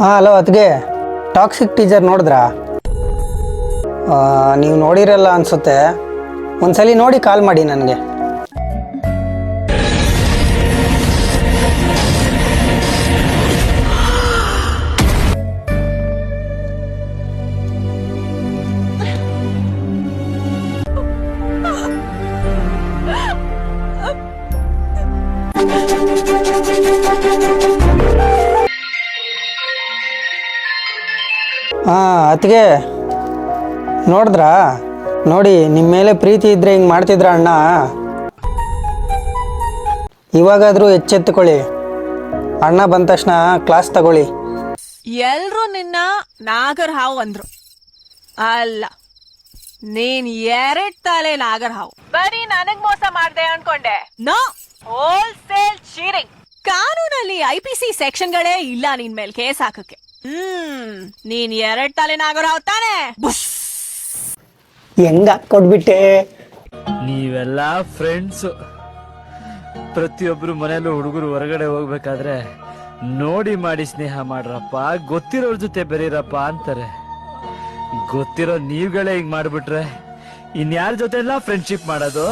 ಹಾಂ hello ಅದ್ಗೆ toxic teacher ನೋಡಿದ್ರಾ? ನೀವು ನೋಡಿರಲ್ಲ ಅನಿಸುತ್ತೆ. ಒಂದ್ಸಲಿ ನೋಡಿ ಕಾಲ್ ಮಾಡಿ ನನಗೆ. ಹಾಂ ಅತ್ಗೆ ನೋಡಿದ್ರಾ? ನೋಡಿ, ನಿಮ್ಮ ಮೇಲೆ ಪ್ರೀತಿ ಇದ್ದರೆ ಹಿಂಗೆ ಮಾಡ್ತಿದ್ರ ಅಣ್ಣ? ಇವಾಗಾದರೂ ಎಚ್ಚೆತ್ತುಕೊಳ್ಳಿ. ಅಣ್ಣ ಬಂದ ತಕ್ಷಣ ಕ್ಲಾಸ್ ತಗೊಳ್ಳಿ. ಎಲ್ರು ನಿನ್ನ ನಾಗರ್ ಹಾವು ಅಂದ್ರು. ಅಲ್ಲ, ನೀನ್ ಎರಡ್ ತಲೆ ನಾಗರ್ ಹಾವು. ಬರೀ ನನಗ್ ಮೋಸ ಮಾಡ್ದೆ ಅನ್ಕೊಂಡೆ. No, wholesale cheating. ಕಾನೂನಲ್ಲಿ IPC ಸೆಕ್ಷನ್ಗಳೇ ಇಲ್ಲ ನಿನ್ ಮೇಲೆ ಕೇಸ್ ಹಾಕಕ್ಕೆ. ನೀನ್ ಎರಡ್ ತಲೆ ನಾಗರ್ ಹಾವು ತಾನೆ? ಹೆಂಗ ಕೊಟ್ಬಿಟ್ಟೆ? ನೀವೆಲ್ಲ ಫ್ರೆಂಡ್ಸ್. ಪ್ರತಿಯೊಬ್ರು ಮನೆಯಲ್ಲೂ ಹುಡುಗರು ಹೊರಗಡೆ ಹೋಗ್ಬೇಕಾದ್ರೆ ನೋಡಿ ಮಾಡಿ ಸ್ನೇಹ ಮಾಡ್ರಪ್ಪ, ಗೊತ್ತಿರೋರ್ ಜೊತೆ ಬೆರೀರಪ್ಪ ಅಂತಾರೆ. ಗೊತ್ತಿರೋ ನೀವುಗಳೇ ಹಿಂಗ್ ಮಾಡ್ಬಿಟ್ರೆ ಇನ್ಯಾರ ಜೊತೆ ಎಲ್ಲ ಫ್ರೆಂಡ್ಶಿಪ್ ಮಾಡೋದು?